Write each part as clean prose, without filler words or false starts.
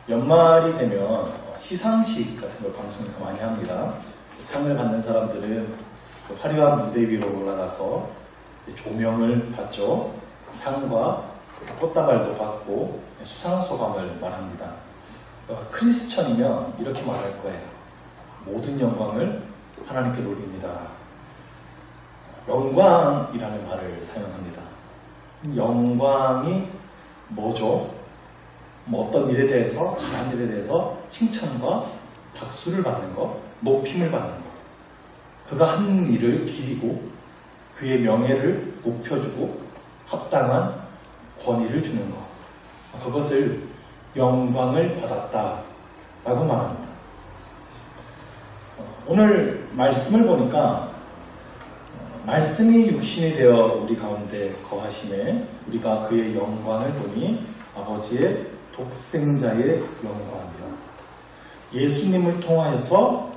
연말이 되면 시상식 같은 걸 방송에서 많이 합니다. 상을 받는 사람들은 화려한 무대 위로 올라가서 조명을 받죠. 상과 꽃다발도 받고 수상소감을 말합니다. 크리스천이면 이렇게 말할 거예요. 모든 영광을 하나님께 돌립니다. 영광이라는 말을 사용합니다. 영광이 뭐죠? 어떤 일에 대해서, 잘한 일에 대해서 칭찬과 박수를 받는 것, 높임을 받는 것. 그가 한 일을 기리고 그의 명예를 높여주고 합당한 권위를 주는 것. 그것을 영광을 받았다라고 말합니다. 오늘 말씀을 보니까 말씀이 육신이 되어 우리 가운데 거하심에 우리가 그의 영광을 보니 아버지의 독생자의 영광이라. 예수님을 통하여서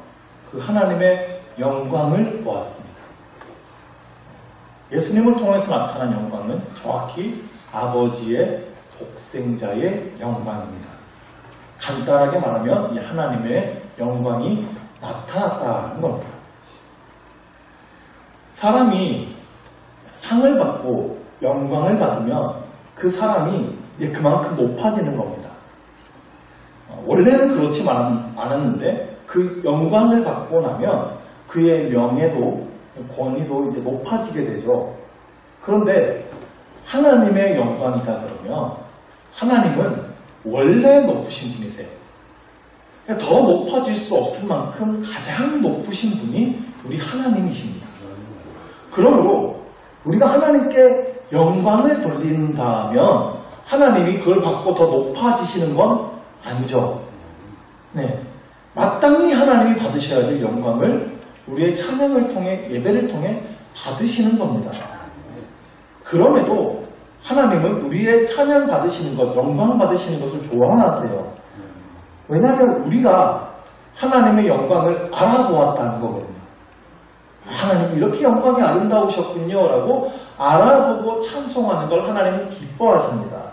그 하나님의 영광을 보았습니다. 예수님을 통해서 나타난 영광은 정확히 아버지의 독생자의 영광입니다. 간단하게 말하면 이 하나님의 영광이 나타났다는 겁니다. 사람이 상을 받고 영광을 받으면 그 사람이 이제 그만큼 높아지는 겁니다. 원래는 그렇지 않았는데 그 영광을 받고 나면 그의 명예도 권위도 이제 높아지게 되죠. 그런데 하나님의 영광이다 그러면 하나님은 원래 높으신 분이세요. 더 높아질 수 없을 만큼 가장 높으신 분이 우리 하나님이십니다. 그러므로 우리가 하나님께 영광을 돌린다면 하나님이 그걸 받고 더 높아지시는 건 아니죠. 네, 마땅히 하나님이 받으셔야 될 영광을 우리의 찬양을 통해, 예배를 통해 받으시는 겁니다. 그럼에도 하나님은 우리의 찬양 받으시는 것, 영광 받으시는 것을 좋아하세요. 왜냐하면 우리가 하나님의 영광을 알아보았다는 거거든요. 하나님 이렇게 영광이 아름다우셨군요 라고 알아보고 찬송하는 걸 하나님은 기뻐하십니다.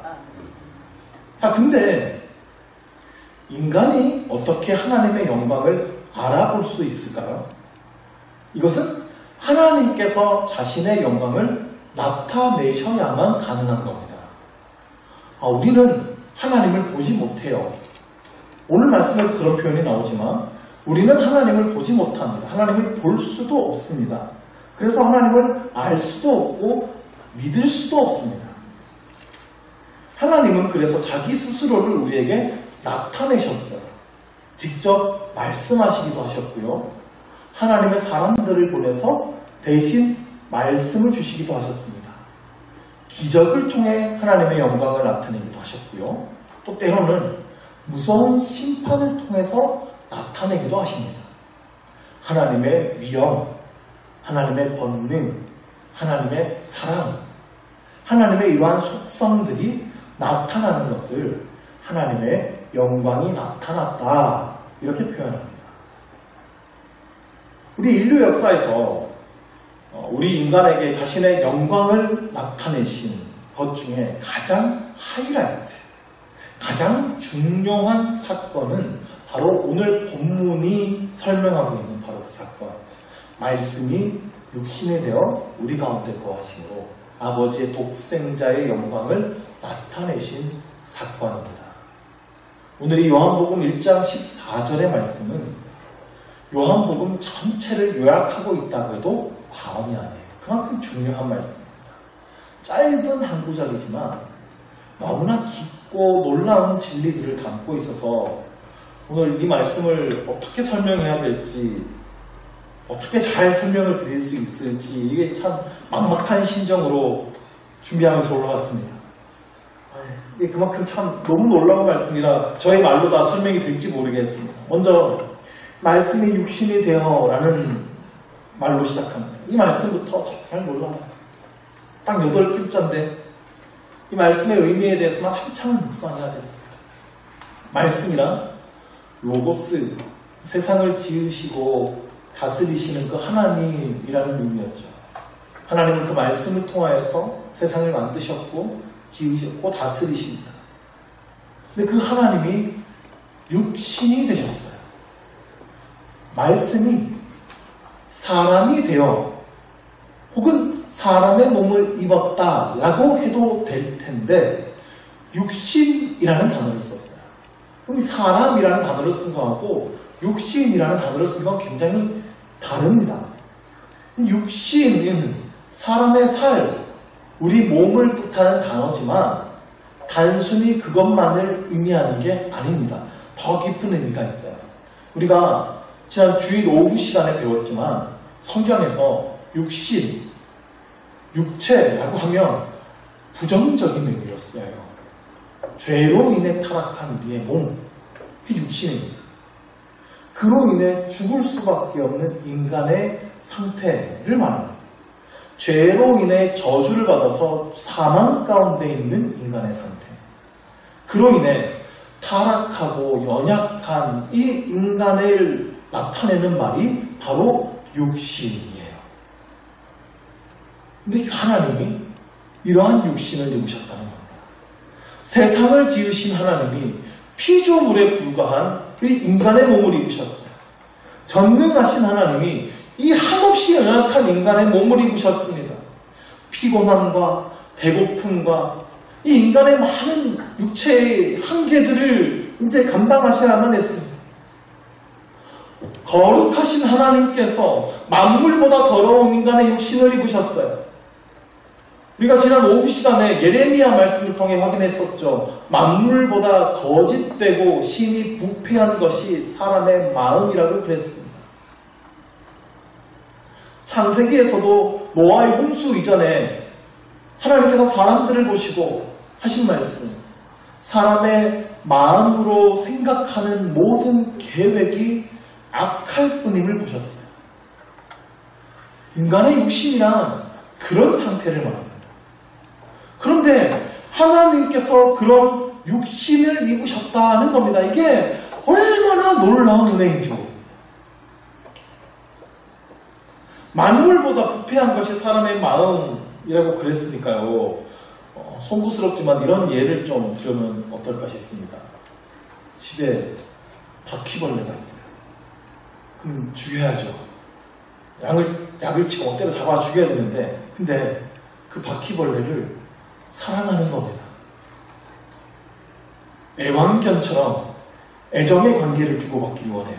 자, 근데 인간이 어떻게 하나님의 영광을 알아볼 수 있을까요? 이것은 하나님께서 자신의 영광을 나타내셔야만 가능한 겁니다. 우리는 하나님을 보지 못해요. 오늘 말씀에도 그런 표현이 나오지만 우리는 하나님을 보지 못합니다. 하나님을 볼 수도 없습니다. 그래서 하나님을 알 수도 없고 믿을 수도 없습니다. 하나님은 그래서 자기 스스로를 우리에게 나타내셨어요. 직접 말씀하시기도 하셨고요. 하나님의 사람들을 보내서 대신 말씀을 주시기도 하셨습니다. 기적을 통해 하나님의 영광을 나타내기도 하셨고요. 또 때로는 무서운 심판을 통해서 나타내기도 하십니다. 하나님의 위엄, 하나님의 권능, 하나님의 사랑, 하나님의 이러한 속성들이 나타나는 것을 하나님의 영광이 나타났다 이렇게 표현합니다. 우리 인류 역사에서 우리 인간에게 자신의 영광을 나타내신 것 중에 가장 하이라이트, 가장 중요한 사건은 바로 오늘 본문이 설명하고 있는 바로 그 사건. 말씀이 육신이 되어 우리 가운데 거하심으로 아버지의 독생자의 영광을 나타내신 사건입니다. 오늘 이 요한복음 1장 14절의 말씀은 요한복음 전체를 요약하고 있다고 해도 과언이 아니에요. 그만큼 중요한 말씀입니다. 짧은 한 구절이지만 너무나 깊고 놀라운 진리들을 담고 있어서 오늘 이 말씀을 어떻게 설명해야 될지, 어떻게 잘 설명을 드릴 수 있을지 이게 참 막막한 심정으로 준비하면서 올라왔습니다. 이게 그만큼 참 너무 놀라운 말씀이라 저의 말로 다 설명이 될지 모르겠습니다. 먼저 말씀이 육신이 되어 라는 말로 시작합니다. 이 말씀부터 정말 놀라워요. 딱 8글자인데 이 말씀의 의미에 대해서만 한참 묵상해야 됐어요. 말씀이란 로고스, 세상을 지으시고 다스리시는 그 하나님이라는 의미였죠. 하나님은 그 말씀을 통하여서 세상을 만드셨고 지으셨고 다스리십니다. 근데 그 하나님이 육신이 되셨어요. 말씀이 사람이 되어 혹은 사람의 몸을 입었다라고 해도 될 텐데 육신이라는 단어를 썼어요. 그럼 사람이라는 단어를 쓴 거하고 육신이라는 단어를 쓴 건 굉장히 다릅니다. 육신은 사람의 살, 우리 몸을 뜻하는 단어지만 단순히 그것만을 의미하는 게 아닙니다. 더 깊은 의미가 있어요. 우리가 지난 주일 오후 시간에 배웠지만 성경에서 육신, 육체라고 하면 부정적인 의미였어요. 죄로 인해 타락한 우리의 몸, 그 육신입니다. 그로 인해 죽을 수밖에 없는 인간의 상태를 말합니다. 죄로 인해 저주를 받아서 사망 가운데 있는 인간의 상태. 그로 인해 타락하고 연약한 이 인간을 나타내는 말이 바로 육신이에요. 근데 하나님이 이러한 육신을 입으셨다는 겁니다. 세상을 지으신 하나님이 피조물에 불과한 이 인간의 몸을 입으셨어요. 전능하신 하나님이 이 한없이 연약한 인간의 몸을 입으셨습니다. 피곤함과 배고픔과 이 인간의 많은 육체의 한계들을 이제 감당하셔야만 했습니다. 거룩하신 하나님께서 만물보다 더러운 인간의 육신을 입으셨어요. 우리가 지난 오후 시간에 예레미야 말씀을 통해 확인했었죠. 만물보다 거짓되고 심히 부패한 것이 사람의 마음이라고 그랬습니다. 창세기에서도 노아의 홍수 이전에 하나님께서 사람들을 보시고 하신 말씀, 사람의 마음으로 생각하는 모든 계획이 악할 뿐임을 보셨어요. 인간의 육신이란 그런 상태를 말합니다. 그런데 하나님께서 그런 육신을 입으셨다는 겁니다. 이게 얼마나 놀라운 은혜인지요. 만물보다 부패한 것이 사람의 마음이라고 그랬으니까요. 송구스럽지만 이런 예를 좀 들으면 어떨까 싶습니다. 집에 바퀴벌레가 있어요. 그럼 죽여야죠. 약을 치고 때려 잡아 죽여야 되는데, 근데 그 바퀴벌레를 사랑하는 겁니다. 애완견처럼 애정의 관계를 주고받기 원해요.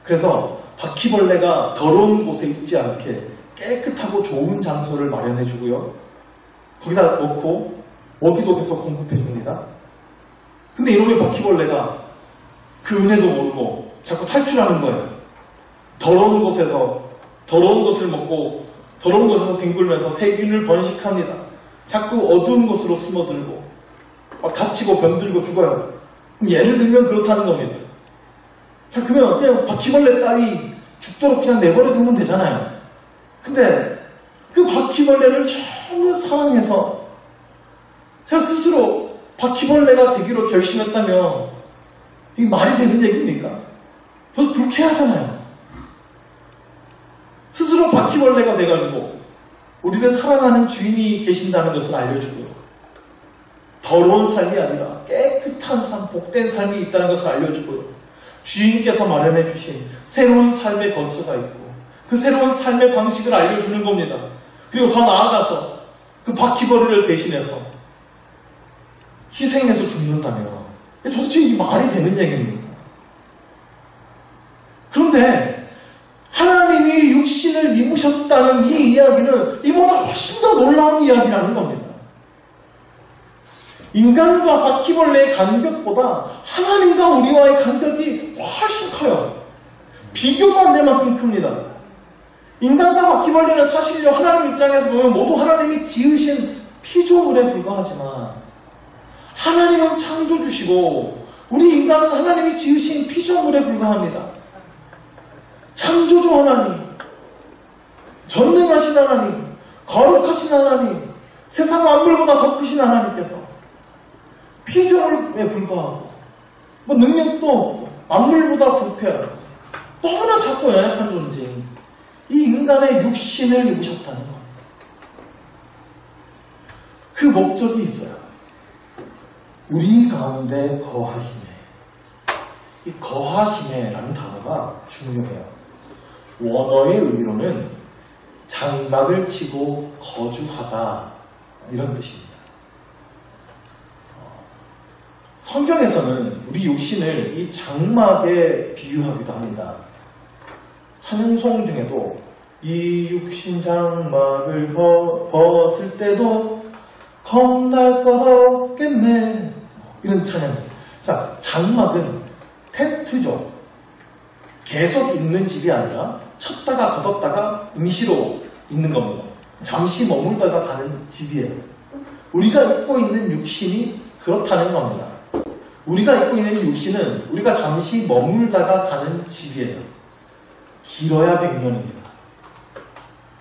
그래서 바퀴벌레가 더러운 곳에 있지 않게 깨끗하고 좋은 장소를 마련해 주고요. 거기다 놓고 먹이도 계속 공급해 줍니다. 근데 이놈의 바퀴벌레가 그 은혜도 모르고 자꾸 탈출하는 거예요. 더러운 곳에서 더러운 것을 먹고 더러운 곳에서 뒹굴면서 세균을 번식합니다. 자꾸 어두운 곳으로 숨어들고 막 다치고 병들고 죽어요. 예를 들면 그렇다는 겁니다. 자, 그러면 그냥 바퀴벌레 딸이 죽도록 그냥 내버려 두면 되잖아요. 근데 그 바퀴벌레를 너무 사랑해서 제가 스스로 바퀴벌레가 되기로 결심했다면 이게 말이 되는 얘기입니까? 그래서 그렇게 하잖아요. 스스로 바퀴벌레가 돼가지고 우리를 사랑하는 주인이 계신다는 것을 알려주고요. 더러운 삶이 아니라 깨끗한 삶, 복된 삶이 있다는 것을 알려주고요. 주인께서 마련해 주신 새로운 삶의 거처가 있고 그 새로운 삶의 방식을 알려주는 겁니다. 그리고 더 나아가서 그 바퀴벌레를 대신해서 희생해서 죽는다면 도대체 이 말이 되는 얘기입니까? 그런데 하나님이 육신을 입으셨다는 이 이야기는 이보다 훨씬 더 놀라운 이야기라는 겁니다. 인간과 바퀴벌레의 간격보다 하나님과 우리와의 간격이 훨씬 커요. 비교도 안 될 만큼 큽니다. 인간과 바퀴벌레는 사실요 하나님 입장에서 보면 모두 하나님이 지으신 피조물에 불과하지만 하나님은 창조주시고 우리 인간은 하나님이 지으신 피조물에 불과합니다. 창조주 하나님, 전능하신 하나님, 거룩하신 하나님, 세상 만물보다 더 크신 하나님께서 피조물에 불과하고 능력도 없고 만물보다 부패하고 너무나 작고 연약한 존재인 이 인간의 육신을 입으셨다는 겁니다. 그 목적이 있어요. 우리 가운데 거하시네. 이 거하심에라는 단어가 중요해요. 원어의 의미로는 장막을 치고 거주하다 이런 뜻입니다. 성경에서는 우리 육신을 이 장막에 비유하기도 합니다. 찬양송 중에도 이 육신 장막을 벗을 때도 겁날 것 없겠네 이런 찬양이 있어요. 자, 장막은 텐트죠. 계속 있는 집이 아니라 쳤다가 걷었다가 임시로 있는 겁니다. 잠시 머물다가 가는 집이에요. 우리가 입고 있는 육신이 그렇다는 겁니다. 우리가 입고 있는 육신은 우리가 잠시 머물다가 가는 집이에요. 길어야 100년입니다.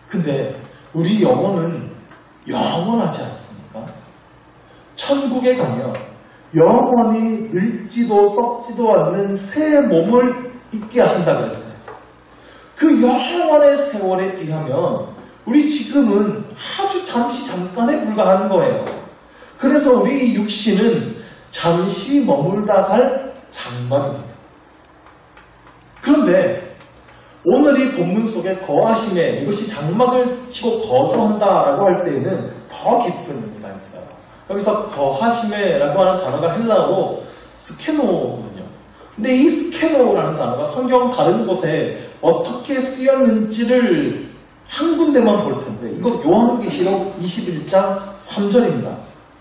근데 우리 영혼은 영원하지 않습니까? 천국에 가면 영원히 늙지도 썩지도 않는 새 몸을 입게 하신다 그랬어요. 그 영원의 세월에 비하면 우리 지금은 아주 잠깐에 불과한 거예요. 그래서 우리 육신은 잠시 머물다 갈 장막입니다. 그런데 오늘 이 본문 속에 거하심에 이것이 장막을 치고 거주한다라고 할 때에는 더 깊은 의미가 있어요. 여기서 거하심에라고 하는 단어가 헬라어로 스케노거든요. 근데 이 스케노라는 단어가 성경 다른 곳에 어떻게 쓰였는지를 한 군데만 볼 텐데 이거 요한계시록 21장 3절입니다.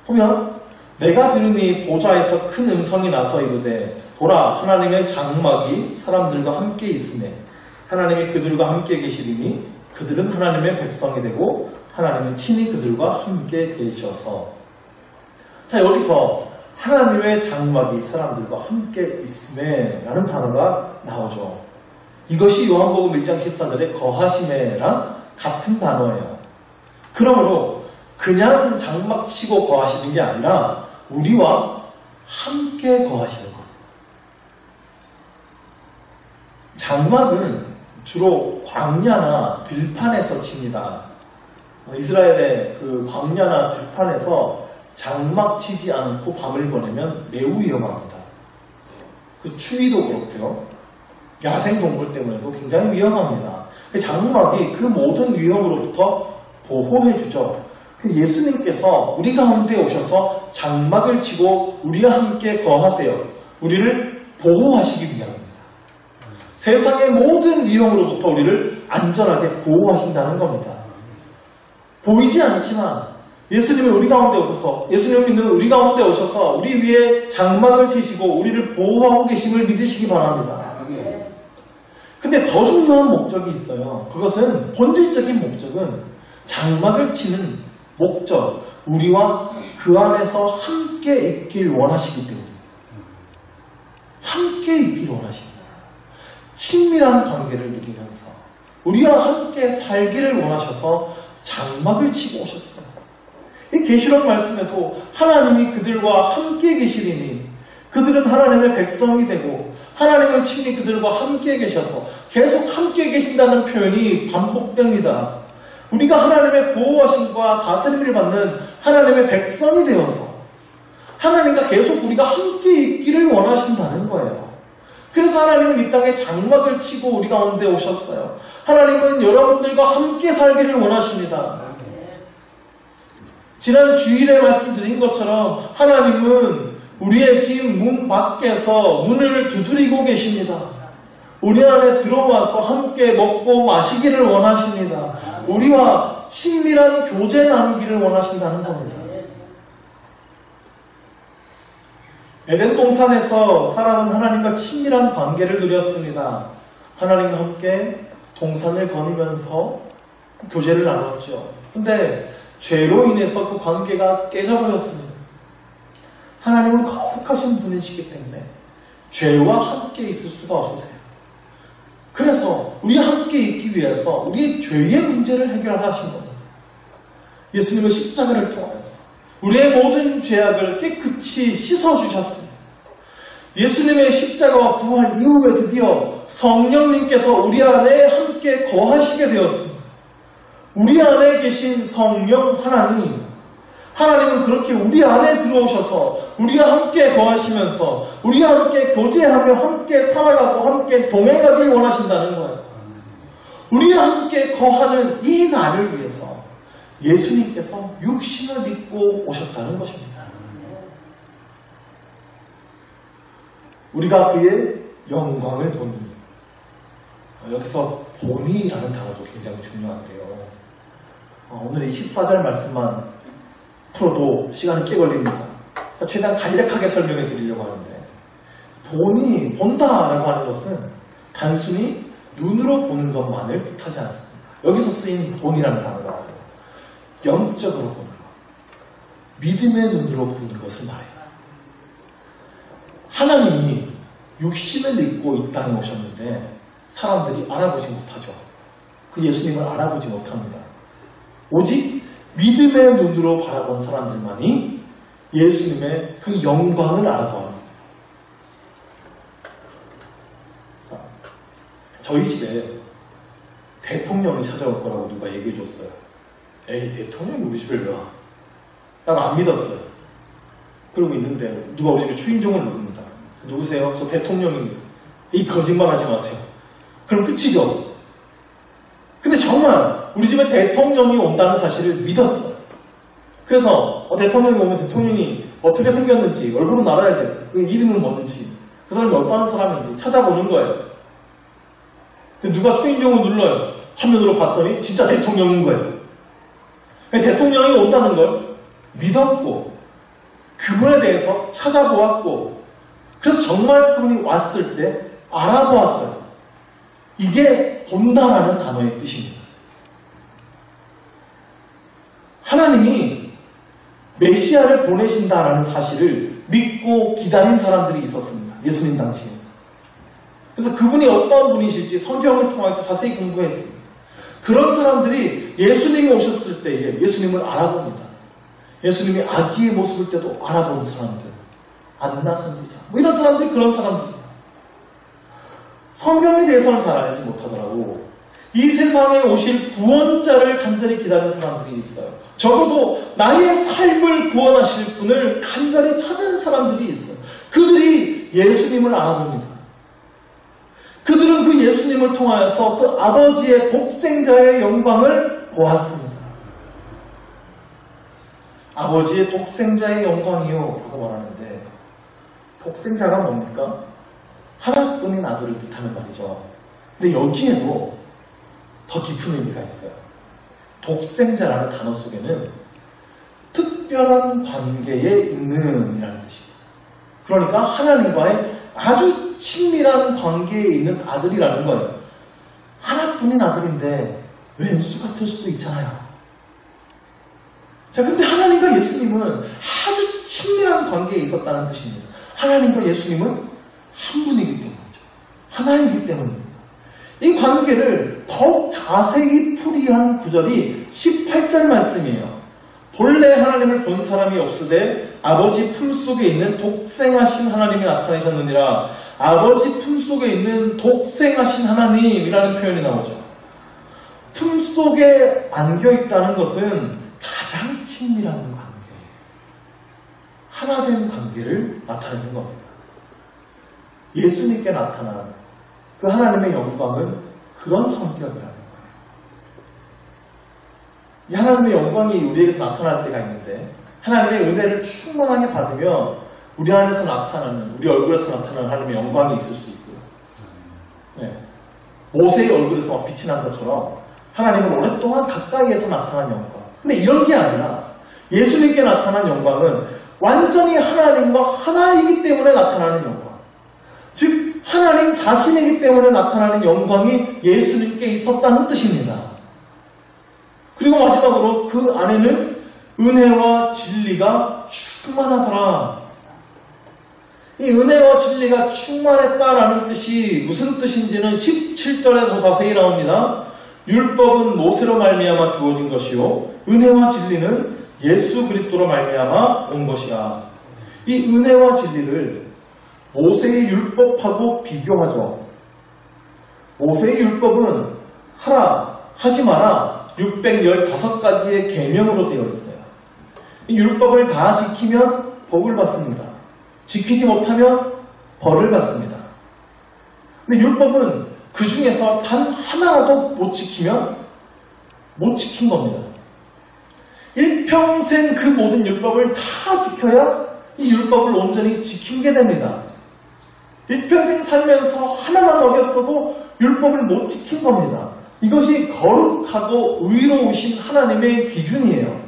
보면 내가 들으니 보좌에서 큰 음성이 나서 이르되 보라 하나님의 장막이 사람들과 함께 있으매 하나님이 그들과 함께 계시리니 그들은 하나님의 백성이 되고 하나님은 친히 그들과 함께 계셔서. 자, 여기서 하나님의 장막이 사람들과 함께 있음에 라는 단어가 나오죠. 이것이 요한복음 1장 14절에 거하심에랑 같은 단어예요. 그러므로 그냥 장막 치고 거하시는 게 아니라 우리와 함께 거하시는 거예요. 장막은 주로 광야나 들판에서 칩니다. 이스라엘의 그 광야나 들판에서 장막 치지 않고 밤을 보내면 매우 위험합니다. 그 추위도 그렇고요. 야생동물 때문에도 굉장히 위험합니다. 장막이 그 모든 위험으로부터 보호해주죠. 예수님께서 우리 가운데 오셔서 장막을 치고 우리와 함께 거하세요. 우리를 보호하시기 위함입니다. 세상의 모든 위험으로부터 우리를 안전하게 보호하신다는 겁니다. 보이지 않지만 예수님이 우리 가운데 오셔서, 예수님을 믿는 우리 가운데 오셔서 우리 위에 장막을 치시고 우리를 보호하고 계심을 믿으시기 바랍니다. 근데 더 중요한 목적이 있어요. 그것은 본질적인 목적은 장막을 치는 목적, 우리와 그 안에서 함께 있길 원하시기 때문에 함께 있길 원하십니다. 친밀한 관계를 누리면서 우리와 함께 살기를 원하셔서 장막을 치고 오셨어요. 이 계시록 말씀에도 하나님이 그들과 함께 계시리니 그들은 하나님의 백성이 되고 하나님은 친히 그들과 함께 계셔서 계속 함께 계신다는 표현이 반복됩니다. 우리가 하나님의 보호하심과 다스림을 받는 하나님의 백성이 되어서 하나님과 계속 우리가 함께 있기를 원하신다는 거예요. 그래서 하나님은 이 땅에 장막을 치고 우리 가운데 오셨어요. 하나님은 여러분들과 함께 살기를 원하십니다. 지난 주일에 말씀드린 것처럼 하나님은 우리의 집 문 밖에서 문을 두드리고 계십니다. 우리 안에 들어와서 함께 먹고 마시기를 원하십니다. 우리와 친밀한 교제 나누기를 원하신다는 겁니다. 에덴 동산에서 사람은 하나님과 친밀한 관계를 누렸습니다. 하나님과 함께 동산을 거니면서 교제를 나눴죠. 근데 죄로 인해서 그 관계가 깨져버렸습니다. 하나님은 거룩하신 분이시기 때문에 죄와 함께 있을 수가 없으세요. 그래서 우리와 함께 있기 위해서 우리의 죄의 문제를 해결하신 겁니다. 예수님은 십자가를 통하여서 우리의 모든 죄악을 깨끗이 씻어주셨습니다. 예수님의 십자가와 부활 이후에 드디어 성령님께서 우리 안에 함께 거하시게 되었습니다. 우리 안에 계신 성령 하나님은 그렇게 우리 안에 들어오셔서 우리와 함께 거하시면서 우리와 함께 교제하며 함께 살아가고 함께 동행하길 원하신다는 거예요. 우리와 함께 거하는 이 날을 위해서 예수님께서 육신을 입고 오셨다는 것입니다. 우리가 그의 영광을 보니, 여기서 보니라는 단어도 굉장히 중요한데요. 오늘 이 14절 말씀만 풀어도 시간이 꽤 걸립니다. 최대한 간략하게 설명해 드리려고 하는데, 보니, 본다라고 하는 것은 단순히 눈으로 보는 것만을 뜻하지 않습니다. 여기서 쓰인 본이라는 단어가 영적으로 보는 것, 믿음의 눈으로 보는 것을 말해요. 하나님이 육신을 입고 이 땅에 오셨는데 사람들이 알아보지 못하죠. 그 예수님을 알아보지 못합니다. 오직 믿음의 눈으로 바라본 사람들만이 예수님의 그 영광을 알아보았습니다. 자, 저희 집에 대통령이 찾아올 거라고 누가 얘기해 줬어요. 에이, 대통령이 우리 집에 왜 와? 난 안 믿었어요. 그러고 있는데 누가 우리 집에 초인종을 누릅니다. 누구세요? 저 대통령입니다. 이 거짓말 하지 마세요. 그럼 끝이죠. 근데 정말 우리 집에 대통령이 온다는 사실을 믿었어요. 그래서 대통령이 오면 대통령이 어떻게 생겼는지, 얼굴은 알아야 돼요. 그 이름은 뭔지, 그 사람이 어떤 사람인지 찾아보는 거예요. 근데 누가 초인종을 눌러요. 화면으로 봤더니 진짜 대통령인 거예요. 대통령이 온다는 걸 믿었고 그분에 대해서 찾아보았고, 그래서 정말 그분이 왔을 때 알아보았어요. 이게 본다라는 단어의 뜻입니다. 하나님이 메시아를 보내신다라는 사실을 믿고 기다린 사람들이 있었습니다. 예수님 당시에. 그래서 그분이 어떤 분이실지 성경을 통해서 자세히 공부했습니다. 그런 사람들이 예수님이 오셨을 때에 예수님을 알아봅니다. 예수님이 아기의 모습일 때도 알아본 사람들, 안나 선지자, 뭐 이런 사람들이 그런 사람들이에요. 성경에 대해서는 잘 알지 못하더라고 이 세상에 오실 구원자를 간절히 기다리는 사람들이 있어요. 적어도 나의 삶을 구원하실 분을 간절히 찾은 사람들이 있어요. 그들이 예수님을 알아봅니다. 그들은 그 예수님을 통하여서 그 아버지의 독생자의 영광을 보았습니다. 아버지의 독생자의 영광이요 라고 말하는데, 독생자가 뭡니까? 하나뿐인 아들을 뜻하는 말이죠. 근데 여기에도 더 깊은 의미가 있어요. 독생자라는 단어 속에는 특별한 관계에 있는 이라는 뜻입니다. 그러니까 하나님과의 아주 친밀한 관계에 있는 아들이라는 거예요. 하나뿐인 아들인데 왼수 같을 수도 있잖아요. 자, 근데 하나님과 예수님은 아주 친밀한 관계에 있었다는 뜻입니다. 하나님과 예수님은 한 분이기 때문이죠. 하나이기 때문입니다. 이 관계를 더욱 자세히 풀이한 구절이 18절 말씀이에요. 본래 하나님을 본 사람이 없으되 아버지 품속에 있는 독생하신 하나님이 나타내셨느니라. 아버지 품속에 있는 독생하신 하나님이라는 표현이 나오죠. 품속에 안겨있다는 것은 가장 친밀한 관계, 하나된 관계를 나타내는 겁니다. 예수님께 나타난 그 하나님의 영광은 그런 성격이라는 거예요. 이 하나님의 영광이 우리에게서 나타날 때가 있는데, 하나님의 은혜를 충만하게 받으면 우리 안에서 나타나는, 우리 얼굴에서 나타나는 하나님의 영광이 있을 수 있고요. 네. 모세의 얼굴에서 빛이 난 것처럼 하나님은 오랫동안 가까이에서 나타난 영광. 근데 이런 게 아니라 예수님께 나타난 영광은 완전히 하나님과 하나이기 때문에 나타나는 영광. 즉 하나님 자신이기 때문에 나타나는 영광이 예수님께 있었다는 뜻입니다. 그리고 마지막으로 그 안에는 은혜와 진리가 충만하더라. 이 은혜와 진리가 충만했다라는 뜻이 무슨 뜻인지는 17절에 더 자세히 나옵니다. 율법은 모세로 말미암아 주어진 것이요 은혜와 진리는 예수 그리스도로 말미암아 온 것이라. 이 은혜와 진리를 모세의 율법하고 비교하죠. 모세의 율법은 하라, 하지 마라 615가지의 계명으로 되어 있어요. 이 율법을 다 지키면 복을 받습니다. 지키지 못하면 벌을 받습니다. 근데 율법은 그 중에서 단 하나라도 못 지키면 못 지킨 겁니다. 일평생 그 모든 율법을 다 지켜야 이 율법을 온전히 지키게 됩니다. 일평생 살면서 하나만 어겼어도 율법을 못 지킨 겁니다. 이것이 거룩하고 의로우신 하나님의 기준이에요.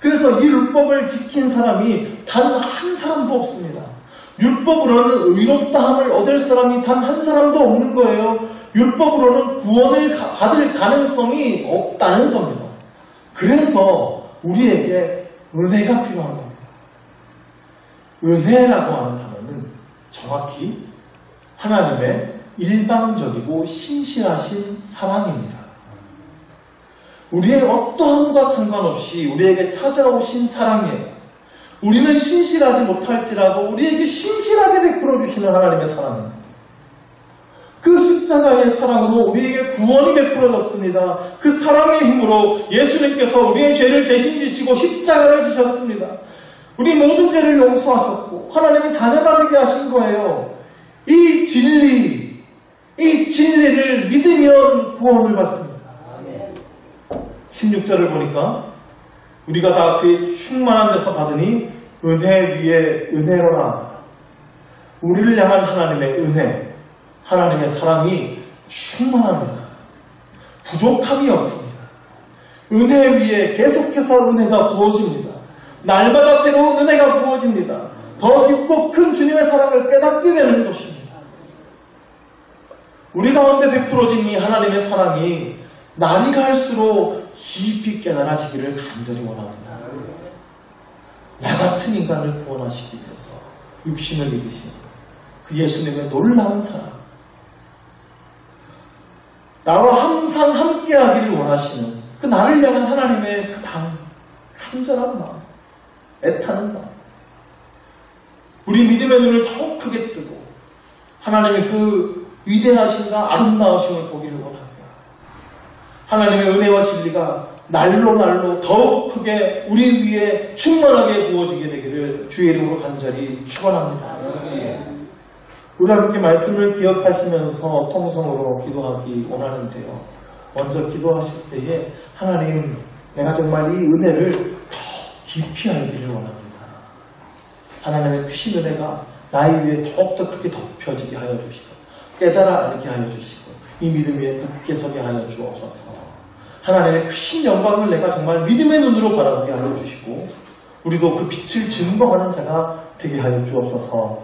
그래서 이 율법을 지킨 사람이 단 한 사람도 없습니다. 율법으로는 의롭다함을 얻을 사람이 단 한 사람도 없는 거예요. 율법으로는 구원을 받을 가능성이 없다는 겁니다. 그래서 우리에게 은혜가 필요한 겁니다. 은혜라고 하는 단어는 정확히 하나님의 일방적이고 신실하신 사랑입니다. 우리의 어떠함과 상관없이 우리에게 찾아오신 사랑이에요. 우리는 신실하지 못할지라도 우리에게 신실하게 베풀어 주시는 하나님의 사랑입니다. 그 십자가의 사랑으로 우리에게 구원이 베풀어졌습니다. 그 사랑의 힘으로 예수님께서 우리의 죄를 대신 지시고 십자가를 주셨습니다. 우리 모든 죄를 용서하셨고 하나님의 자녀가 되게 하신 거예요. 이 진리를 믿으면 구원을 받습니다. 16절을 보니까 우리가 다 그의 충만한 데서 받으니 은혜 위에 은혜로라. 우리를 향한 하나님의 은혜, 하나님의 사랑이 충만합니다. 부족함이 없습니다. 은혜 위에 계속해서 은혜가 부어집니다. 날마다 새로운 은혜가 부어집니다. 더 깊고 큰 주님의 사랑을 깨닫게 되는 것입니다. 우리 가운데 베풀어진 이 하나님의 사랑이 날이 갈수록 깊이 깨달아지기를 간절히 원합니다. 나 같은 인간을 구원하시기 위해서 육신을 입으신 그 예수님의 놀라운 사랑, 나와 항상 함께하기를 원하시는 그 나를 향한 하나님의 그 마음, 간절한 마음, 애타는 마음, 우리 믿음의 눈을 더욱 크게 뜨고 하나님의 그 위대하신가 아름다우심을 보기를 원합니다. 하나님의 은혜와 진리가 날로 더욱 크게 우리 위에 충만하게 부어지게 되기를 주의 이름으로 간절히 축원합니다. 우리 함께 말씀을 기억하시면서 통성으로 기도하기 원하는데요. 먼저 기도하실 때에 하나님, 내가 정말 이 은혜를 더 깊이 알기를 원합니다. 하나님의 크신 은혜가 나의 위에 더욱더 크게 덮여지게 하여 주시고 깨달아 알게 하여 주시고 이 믿음 위에 굳게 서게 하여 주옵소서. 하나님의 크신 영광을 내가 정말 믿음의 눈으로 바라보게 하여 주시고 우리도 그 빛을 증거하는 자가 되게 하여 주옵소서.